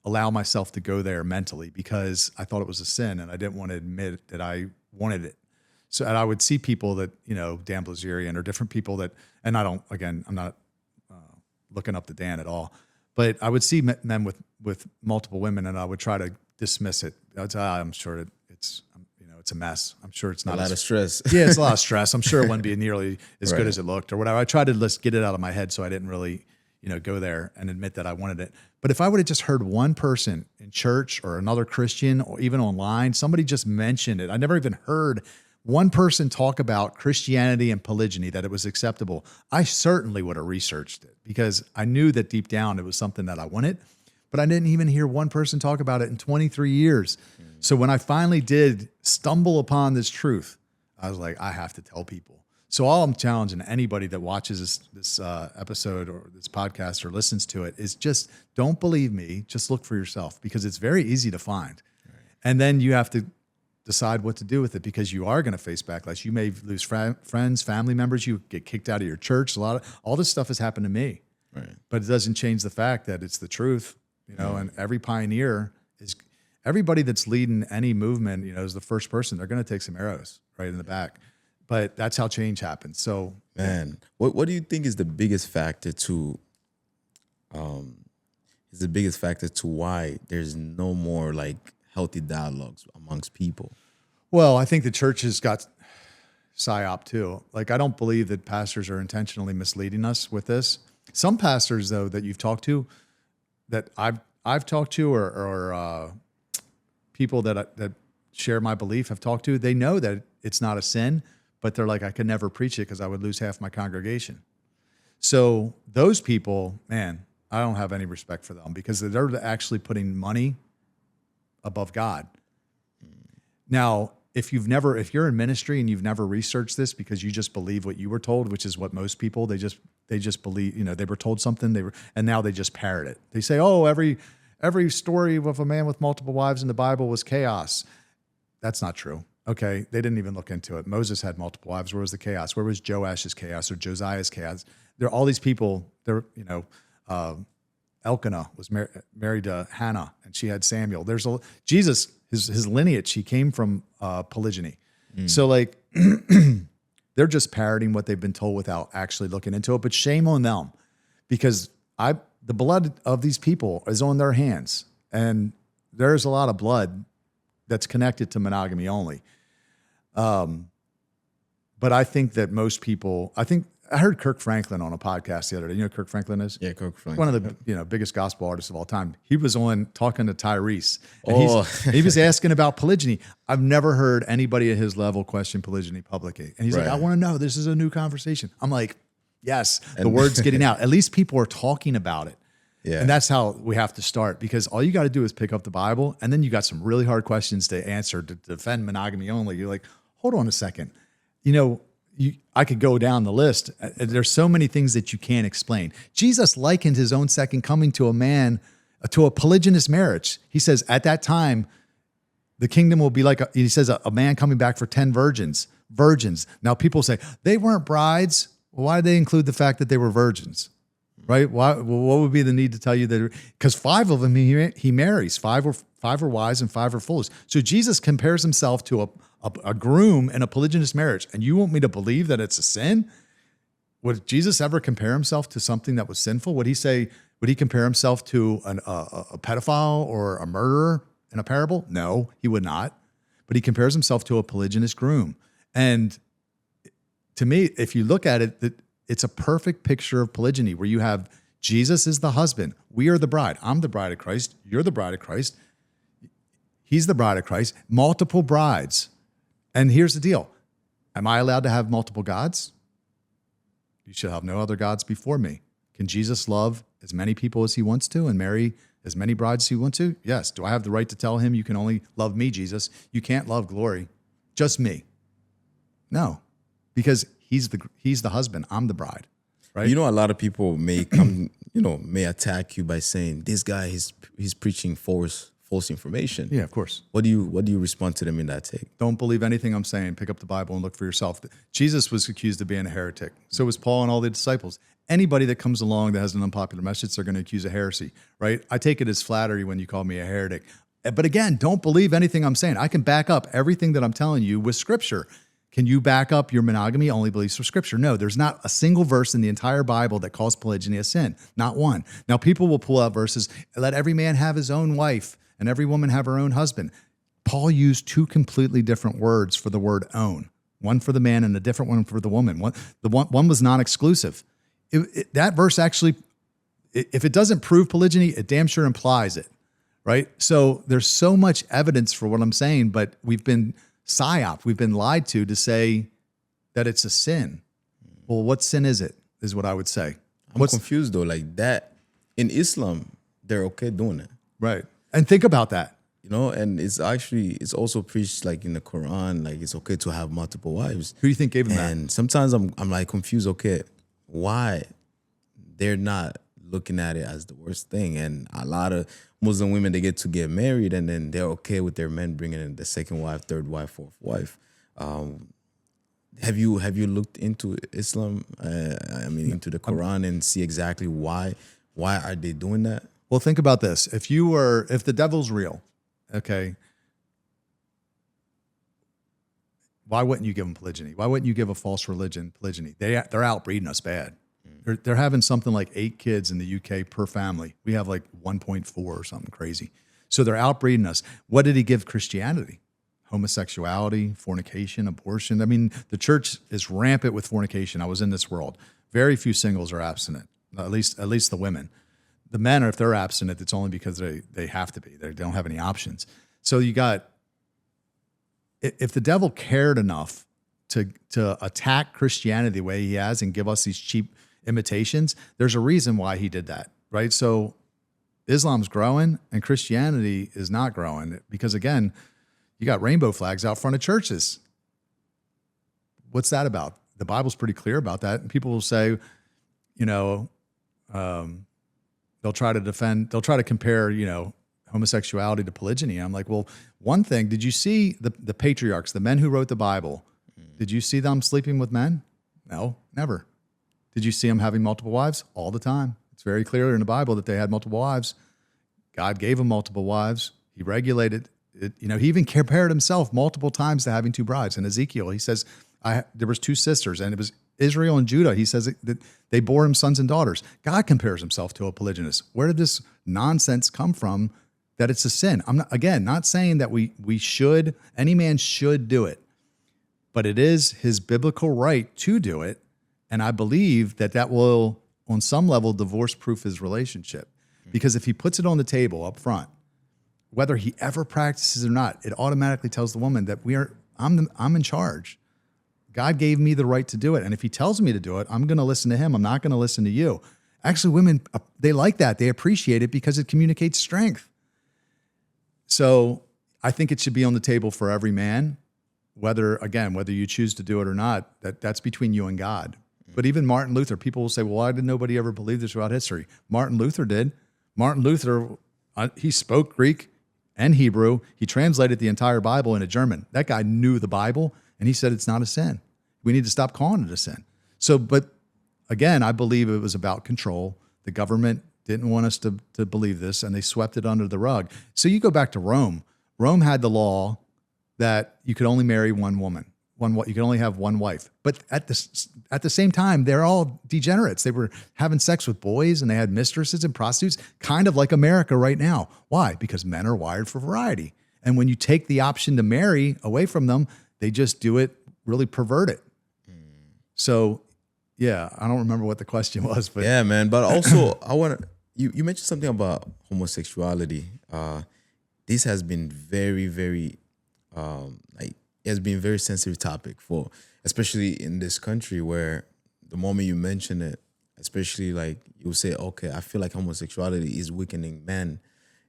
allow myself to go there mentally because I thought it was a sin and I didn't want to admit that I wanted it. So, and I would see people that, Dan Blazerian or different people that, and I'm not looking up to Dan at all, but I would see men with multiple women, and I would try to dismiss it. I'd say, I'm sure it's a mess. I'm sure it's not a lot of stress. Yeah, it's a lot of stress. I'm sure it wouldn't be nearly as good as it looked or whatever. I tried to just get it out of my head so I didn't really, go there and admit that I wanted it. But if I would have just heard one person in church or another Christian or even online, somebody just mentioned it. I never even heard one person talk about Christianity and polygyny, that it was acceptable. I certainly would have researched it because I knew that deep down it was something that I wanted, but I didn't even hear one person talk about it in 23 years. So when I finally did stumble upon this truth, I was like, I have to tell people. So all I'm challenging anybody that watches this episode or this podcast or listens to it is just don't believe me. Just look for yourself, because it's very easy to find. Right. And then you have to decide what to do with it, because you are going to face backlash. You may lose friends, family members. You get kicked out of your church. All this stuff has happened to me, right? But it doesn't change the fact that it's the truth, and every pioneer is everybody that's leading any movement, is the first person. They're going to take some arrows right in the back. But that's how change happens. So, man, what do you think is the biggest factor to, why there's no more like healthy dialogues amongst people? Well, I think the church has got psyop too. Like, I don't believe that pastors are intentionally misleading us with this. Some pastors, though, that you've talked to, that I've talked to, or people that share my belief have talked to, they know that it's not a sin. But they're like, I could never preach it because I would lose half my congregation. So those people, man, I don't have any respect for them, because they're actually putting money above God. Now, if you're in ministry and you've never researched this because you just believe what you were told, which is what most people, they just believe, they were told something, and now they just parrot it. They say, oh, every story of a man with multiple wives in the Bible was chaos. That's not true. Okay, they didn't even look into it. Moses had multiple wives. Where was the chaos? Where was Joash's chaos or Josiah's chaos? There are all these people. Elkanah was married to Hannah, and she had Samuel. There's Jesus, his lineage, he came from polygyny. So like, they're just parroting what they've been told without actually looking into it. But shame on them, because the blood of these people is on their hands, and there's a lot of blood that's connected to monogamy only. But I think that most people, I heard Kirk Franklin on a podcast the other day. You know who Kirk Franklin is? Yeah, Kirk Franklin. One of the biggest gospel artists of all time. He was on talking to Tyrese. And he was asking about polygyny. I've never heard anybody at his level question polygyny publicly. And he's like, I want to know. This is a new conversation. I'm like, Yes, the word's getting out. At least people are talking about it. Yeah. And that's how we have to start, because all you got to do is pick up the Bible, and then you got some really hard questions to answer to defend monogamy only. You're like, hold on a second. I could go down the list. There's so many things that you can't explain. Jesus likened his own second coming to a polygynous marriage. He says, at that time, the kingdom will be like, he says, a man coming back for 10 virgins. Now people say, they weren't brides. Well, why did they include the fact that they were virgins? Right? What would be the need to tell you that? Because 5 of them he marries. 5 are wise and 5 are fools. So Jesus compares himself to a groom in a polygynous marriage. And you want me to believe that it's a sin? Would Jesus ever compare himself to something that was sinful? Would he compare himself to a pedophile or a murderer in a parable? No, he would not. But he compares himself to a polygynous groom. And to me, if you look at it, it's a perfect picture of polygyny, where you have Jesus is the husband. We are the bride. I'm the bride of Christ. You're the bride of Christ. He's the bride of Christ. Multiple brides. And here's the deal. Am I allowed to have multiple gods? You shall have no other gods before me. Can Jesus love as many people as he wants to and marry as many brides as he wants to? Yes. Do I have the right to tell him, you can only love me, Jesus? You can't love glory. Just me. No. Because he's the husband. I'm the bride. Right? A lot of people may come, may attack you by saying, this guy, he's preaching false information. Yeah, of course. What do you respond to them in that take? Don't believe anything I'm saying. Pick up the Bible and look for yourself. Jesus was accused of being a heretic. So was Paul and all the disciples. Anybody that comes along that has an unpopular message, they're going to accuse of heresy, right? I take it as flattery when you call me a heretic. But again, don't believe anything I'm saying. I can back up everything that I'm telling you with Scripture. Can you back up your monogamy only beliefs with Scripture? No, there's not a single verse in the entire Bible that calls polygyny a sin. Not one. Now, people will pull out verses, let every man have his own wife and every woman have her own husband. Paul used 2 completely different words for the word own. One for the man and a different one for the woman. One was non-exclusive. That verse actually, if it doesn't prove polygyny, it damn sure implies it, right? So there's so much evidence for what I'm saying, but we've been psyoped. We've been lied to say that it's a sin. Well, what sin is it, is what I would say. I'm confused though, like that. In Islam, they're okay doing it. Right. And think about that. And it's also preached like in the Quran, like it's okay to have multiple wives. Who do you think gave them that? And sometimes I'm like confused, okay, why they're not looking at it as the worst thing? And a lot of Muslim women, they get married and then they're okay with their men bringing in the second wife, third wife, fourth wife. Have you looked into Islam? Into the Quran and see exactly why are they doing that? Well, think about this. If the devil's real, okay, why wouldn't you give them polygyny? Why wouldn't you give a false religion polygyny? They're outbreeding us bad. They're having something like 8 kids in the UK per family. We have like 1.4 or something crazy. So they're outbreeding us. What did he give Christianity? Homosexuality, fornication, abortion. I mean, the church is rampant with fornication. I was in this world. Very few singles are abstinent, at least the women. The men, if they're abstinent, it's only because they have to be. They don't have any options. So you got, if the devil cared enough to attack Christianity the way he has and give us these cheap imitations, there's a reason why he did that, right? So Islam's growing and Christianity is not growing because, again, you got rainbow flags out front of churches. What's that about? The Bible's pretty clear about that. And people will say, they'll try to compare, homosexuality to polygyny. And I'm like, well, one thing, did you see the patriarchs, the men who wrote the Bible? Did you see them sleeping with men? No, never. Did you see them having multiple wives? All the time. It's very clear in the Bible that they had multiple wives. God gave them multiple wives. He regulated it. He even compared himself multiple times to having 2 brides. In Ezekiel, he says, there was 2 sisters, and it was Israel and Judah. He says that they bore him sons and daughters. God compares himself to a polygynist. Where did this nonsense come from that it's a sin? I'm not saying that any man should do it, but it is his biblical right to do it. And I believe that will, on some level, divorce-proof his relationship. Because if he puts it on the table up front, whether he ever practices or not, it automatically tells the woman that I'm in charge. God gave me the right to do it. And if he tells me to do it, I'm going to listen to him. I'm not going to listen to you. Actually, women, they like that. They appreciate it because it communicates strength. So I think it should be on the table for every man, whether you choose to do it or not, that's between you and God. But even Martin Luther, people will say, well, why did nobody ever believe this throughout history? Martin Luther did. Martin Luther, he spoke Greek and Hebrew. He translated the entire Bible into German. That guy knew the Bible, and he said it's not a sin. We need to stop calling it a sin. So, but again, I believe it was about control. The government didn't want us to believe this, and they swept it under the rug. So you go back to Rome. Rome had the law that you could only marry one woman. You could only have one wife. But at the same time, they're all degenerates. They were having sex with boys, and they had mistresses and prostitutes, kind of like America right now. Why? Because men are wired for variety. And when you take the option to marry away from them, they just do it, really pervert it. So, yeah, I don't remember what the question was. But yeah, man. But also, you mentioned something about homosexuality. This has been very, very, it has been a very sensitive topic especially in this country, where the moment you mention it, especially like you say, okay, I feel like homosexuality is weakening men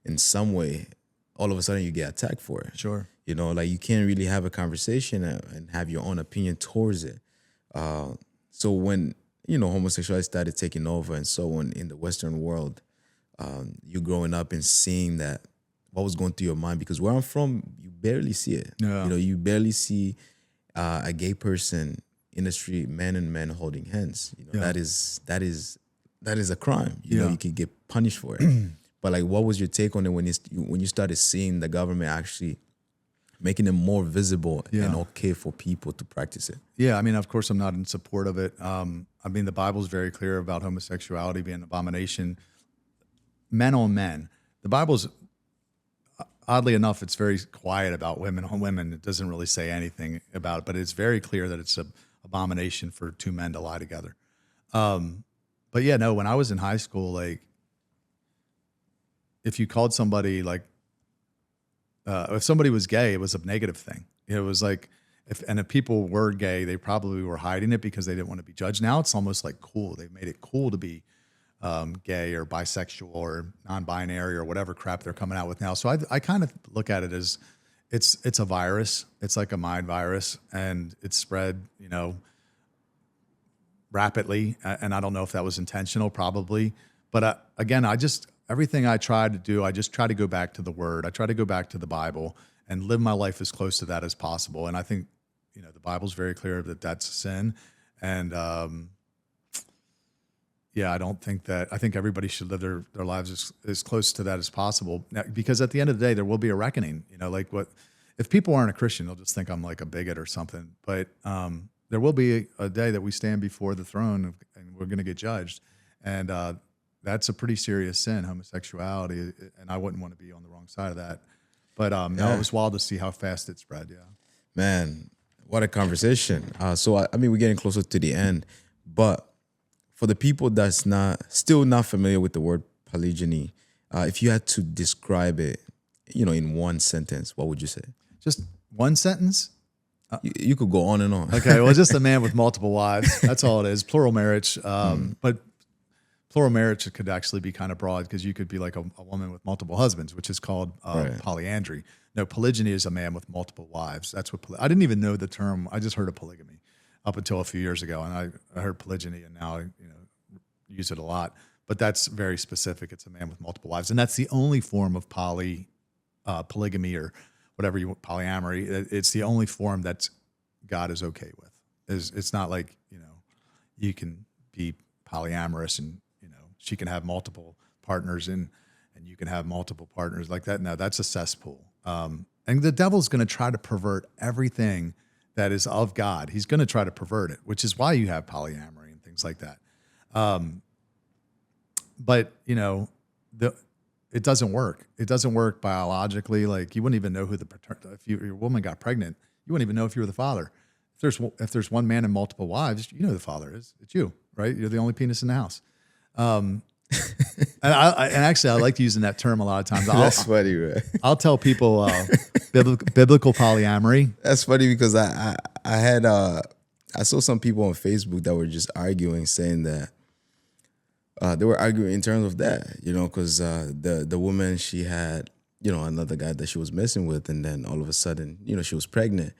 in some way, all of a sudden you get attacked for it. Sure. You know, like you can't really have a conversation and have your own opinion towards it. So when, homosexuality started taking over and so on in the Western world, you growing up and seeing that, what was going through your mind? Because where I'm from, you barely see it. Yeah. You barely see a gay person in the street, man and man holding hands. That is a crime. You can get punished for it. But like, what was your take on it when you started seeing the government actually making it more visible and okay for people to practice it? Yeah, I mean, of course, I'm not in support of it. I mean, the Bible's very clear about homosexuality being an abomination. Men on men. The Bible's, oddly enough, it's very quiet about women on women. It doesn't really say anything about it, but it's very clear that it's an abomination for two men to lie together. But yeah, no, when I was in high school, like, if you called somebody like, if somebody was gay, it was a negative thing. It was like, if people were gay, they probably were hiding it because they didn't want to be judged. Now it's almost like cool. They've made it cool to be gay or bisexual or non-binary or whatever crap they're coming out with now. So I kind of look at it as it's a virus. It's like a mind virus, and it's spread, rapidly. And I don't know if that was intentional, probably. But again, everything I try to do, I just try to go back to the Word. I try to go back to the Bible and live my life as close to that as possible. And I think, the Bible's very clear that that's a sin. And I don't think I think everybody should live their lives as close to that as possible. Now, because at the end of the day, there will be a reckoning. If people aren't a Christian, they'll just think I'm like a bigot or something. But there will be a day that we stand before the throne and we're going to get judged. And that's a pretty serious sin, homosexuality, and I wouldn't want to be on the wrong side of that. But no, it was wild to see how fast it spread. Yeah, man, what a conversation. So I mean, we're getting closer to the end, but for the people that's still not familiar with the word polygyny, if you had to describe it, in one sentence, what would you say? Just one sentence? You could go on and on. Okay, well, just a man with multiple wives. That's all it is. Plural marriage, but. Plural marriage could actually be kind of broad because you could be like a woman with multiple husbands, which is called polyandry. No, polygyny is a man with multiple wives. That's what I didn't even know the term. I just heard of polygamy up until a few years ago, and I heard polygyny, and now I use it a lot. But that's very specific. It's a man with multiple wives, and that's the only form of polygamy or whatever you want, polyamory. It's the only form that God is okay with. It's not like you can be polyamorous and she can have multiple partners and you can have multiple partners like that. No, that's a cesspool. And the devil's going to try to pervert everything that is of God. He's going to try to pervert it, which is why you have polyamory and things like that. But it doesn't work. It doesn't work biologically. Like, you wouldn't even know who if your woman got pregnant, you wouldn't even know if you were the father. If there's one man and multiple wives, the father is. It's you, right? You're the only penis in the house. And actually, I like using that term a lot of times. That's funny, right? I'll tell people biblical polyamory. That's funny because I had I saw some people on Facebook that were just arguing, saying that they were arguing in terms of that, because the woman, she had, another guy that she was messing with, and then all of a sudden, she was pregnant,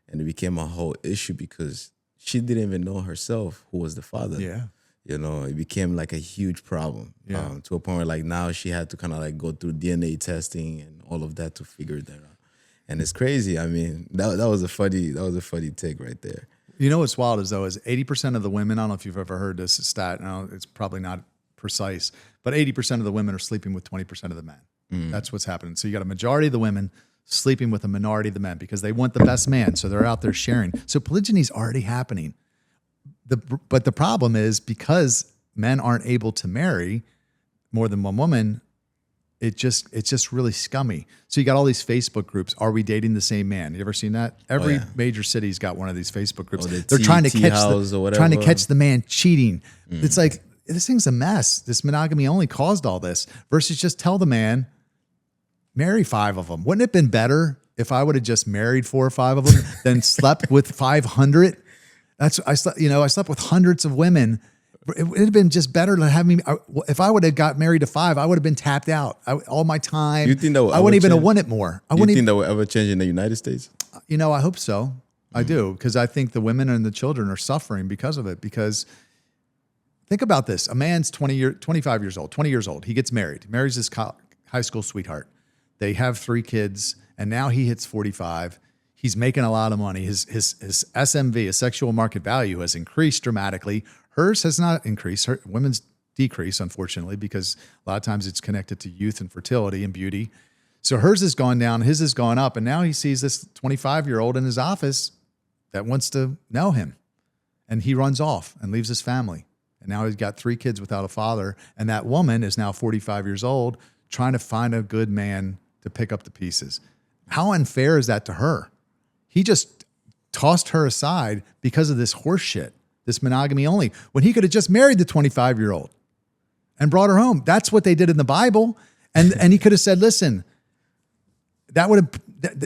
and it became a whole issue because she didn't even know herself who was the father. Yeah. It became like a huge problem to a point where like now she had to kind of like go through DNA testing and all of that to figure that out. And it's crazy. I mean, that was a funny take right there. You know what's wild is 80% of the women, I don't know if you've ever heard this stat, no, it's probably not precise, but 80% of the women are sleeping with 20% of the men. That's what's happening. So you got a majority of the women sleeping with a minority of the men because they want the best man. So they're out there sharing. So polygyny is already happening. But the problem is because men aren't able to marry more than one woman, it's just really scummy. So you got all these Facebook groups. Are we dating the same man? You ever seen that? Every major city's got one of these Facebook groups. They're trying to catch the man cheating. It's like, this thing's a mess. This monogamy only caused all this versus just tell the man, marry 5 of them. Wouldn't it have been better if I would have just married 4 or 5 of them than slept with 500? I slept with hundreds of women. It would have been just better to have me. If I would have got married to 5, I would have been tapped out. All my time. You think that I wouldn't even have wanted more. You think that will ever change in the United States? I hope so. I do, because I think the women and the children are suffering because of it. Because think about this: a man's 25 years old, 20 years old. He gets married. He marries his high school sweetheart. They have 3 kids, and now he hits 45. He's making a lot of money. His SMV, his sexual market value, has increased dramatically. Hers has not increased. Women's decrease, unfortunately, because a lot of times it's connected to youth and fertility and beauty. So hers has gone down, his has gone up, and now he sees this 25-year-old in his office that wants to know him. And he runs off and leaves his family. And now he's got 3 kids without a father. And that woman is now 45 years old, trying to find a good man to pick up the pieces. How unfair is that to her? He just tossed her aside because of this horse shit, this monogamy only, when he could have just married the 25-year-old and brought her home. That's what they did in the Bible. And he could have said, listen, that would have,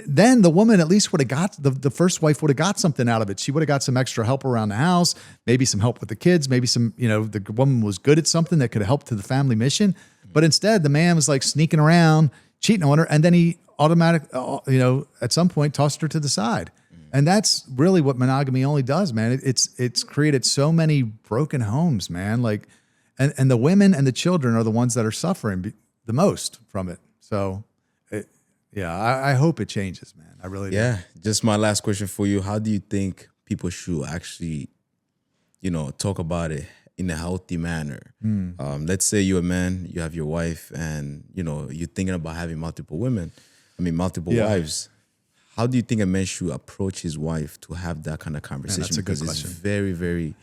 then the woman at least would have got, the first wife would have got something out of it. She would have got some extra help around the house, maybe some help with the kids, maybe some, the woman was good at something that could have helped to the family mission. But instead, the man was like sneaking around, cheating on her, and then he at some point tossed her to the side. And that's really what monogamy only does, man. It's created so many broken homes, man. Like, and the women and the children are the ones that are suffering the most from it. So, I hope it changes, man. I really do. Yeah. Just my last question for you. How do you think people should actually, talk about it in a healthy manner? Let's say you're a man, you have your wife, and, you're thinking about having multiple wives. How do you think a man should approach his wife to have that kind of conversation? Man, that's a good because question. It's very, very,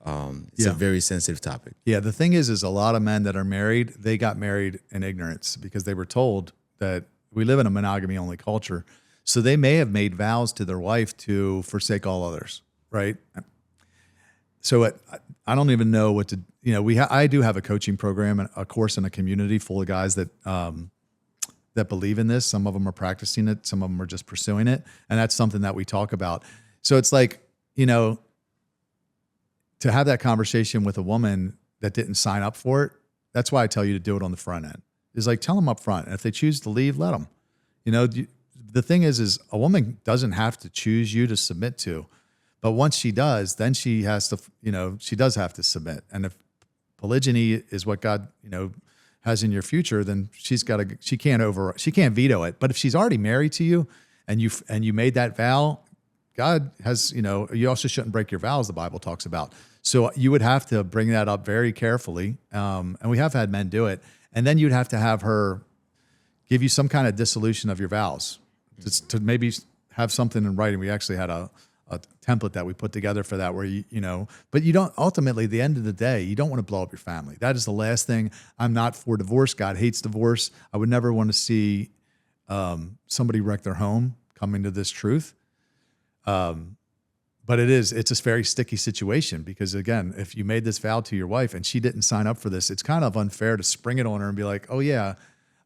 a very sensitive topic. Yeah, the thing is a lot of men that are married, they got married in ignorance because they were told that we live in a monogamy-only culture. So they may have made vows to their wife to forsake all others, right? So I don't even know what to, I do have a coaching program and a course in a community full of guys that believe in this. Some of them are practicing it. Some of them are just pursuing it. And that's something that we talk about. So it's like, to have that conversation with a woman that didn't sign up for it, that's why I tell you to do it on the front end. Is like, tell them up front. And if they choose to leave, let them. The thing is a woman doesn't have to choose you to submit to. But once she does, then she has to, she does have to submit. And if polygyny is what God, has in your future, then she can't veto it. But if she's already married to you and you made that vow, God has, you also shouldn't break your vows, the Bible talks about. So you would have to bring that up very carefully. And we have had men do it. And then you'd have to have her give you some kind of dissolution of your vows to maybe have something in writing. We actually had a template that we put together for that where but you don't, ultimately at the end of the day, you don't want to blow up your family. That is the last thing. I'm not for divorce. God hates divorce. I would never want to see somebody wreck their home coming to this truth. But it's a very sticky situation because again, if you made this vow to your wife and she didn't sign up for this, it's kind of unfair to spring it on her and be like, oh yeah.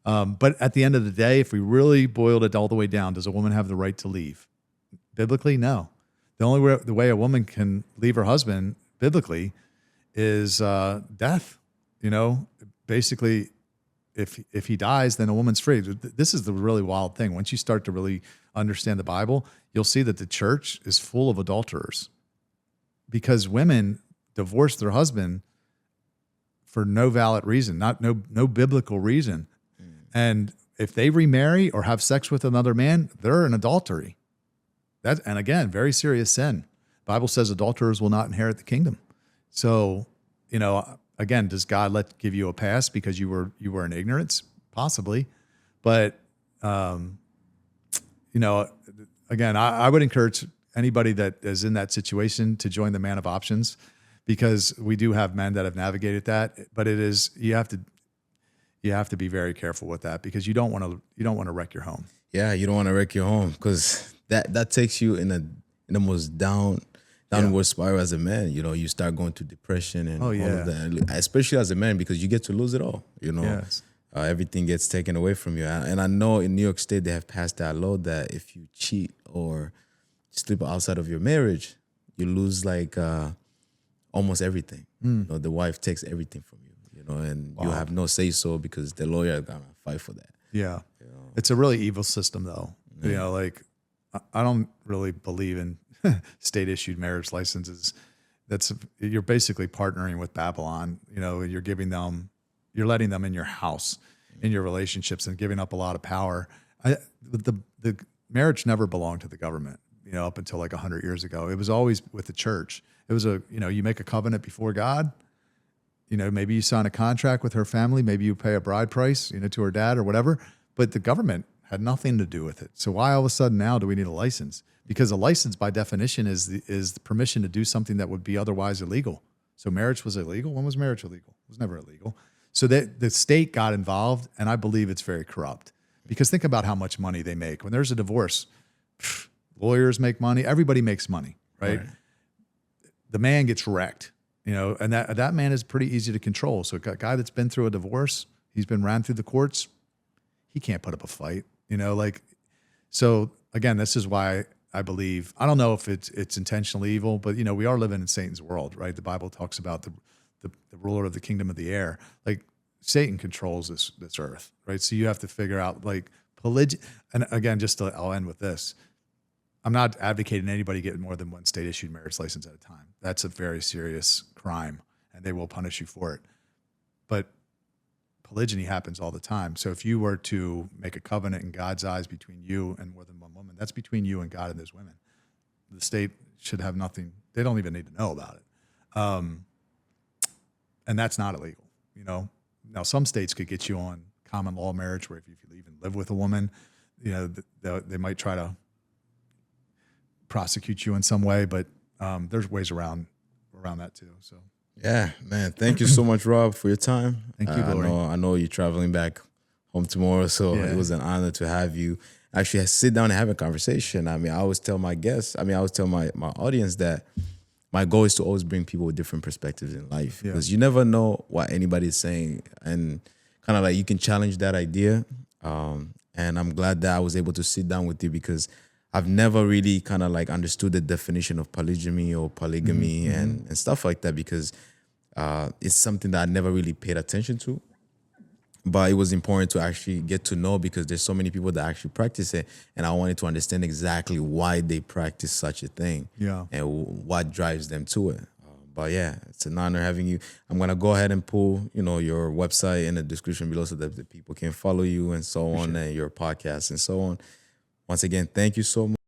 But at the end of the day, if we really boiled it all the way down, does a woman have the right to leave? Biblically, no. the way a woman can leave her husband biblically is death. Basically, if he dies, then a woman's free. This is the really wild thing. Once you start to really understand the Bible, you'll see that the church is full of adulterers because women divorce their husband for no valid reason, no biblical reason. And if they remarry or have sex with another man, they're an adultery. And again, very serious sin. The Bible says adulterers will not inherit the kingdom. So, again, does God give you a pass because you were in ignorance? Possibly. But, again, I would encourage anybody that is in that situation to join the Man of Options, because we do have men that have navigated that. But you have to be very careful with that, because you don't want to wreck your home. Yeah, you don't want to wreck your home, because that takes you in the most downward spiral as a man. You start going to depression and all of that, especially as a man, because you get to lose it all. Yes. Everything gets taken away from you. And I know in New York State they have passed that law that if you cheat or sleep outside of your marriage, you lose almost everything. The wife takes everything from you. And you have no say so, because the lawyer is gonna fight for that. Yeah, it's a really evil system, though. I don't really believe in state issued marriage licenses. You're basically partnering with Babylon. You're letting them in your house, in your relationships, and giving up a lot of power. The marriage never belonged to the government. Up until 100 years ago, it was always with the church. It was you make a covenant before God. Maybe you sign a contract with her family. Maybe you pay a bride price, to her dad or whatever. But the government had nothing to do with it. So why all of a sudden now do we need a license? Because a license, by definition, is the permission to do something that would be otherwise illegal. So marriage was illegal. When was marriage illegal? It was never illegal. So the state got involved, and I believe it's very corrupt. Because think about how much money they make. When there's a divorce, lawyers make money. Everybody makes money, right? The man gets wrecked. And that man is pretty easy to control. So a guy that's been through a divorce, he's been ran through the courts, he can't put up a fight, so again, this is why I believe, I don't know if it's intentionally evil, but we are living in Satan's world, right? The Bible talks about the ruler of the kingdom of the air. Satan controls this earth, right? So you have to figure out polygyny. And again, I'll end with this. I'm not advocating anybody getting more than one state issued marriage license at a time. That's a very serious crime, and they will punish you for it. But polygyny happens all the time. So if you were to make a covenant in God's eyes between you and more than one woman, that's between you and God and those women. The state should have nothing. They don't even need to know about it. And that's not illegal. Now some states could get you on common law marriage, where if you even live with a woman, they might try to prosecute you in some way, but there's ways around that too. So yeah, man, thank you so much, Rob, for your time. Thank you, Glory. I know you're traveling back home tomorrow, so it was an honor to have you actually sit down and have a conversation. I always tell my guests, I always tell my audience that my goal is to always bring people with different perspectives in life, because you never know what anybody's saying, and kind of you can challenge that idea. And I'm glad that I was able to sit down with you, because I've never really kind of understood the definition of polygyny or polygamy and stuff like that, because it's something that I never really paid attention to. But it was important to actually get to know, because there's so many people that actually practice it, and I wanted to understand exactly why they practice such a thing and what drives them to it. But yeah, it's an honor having you. I'm going to go ahead and pull, your website in the description below so that the people can follow you and so on, and your podcast and so on. Once again, thank you so much.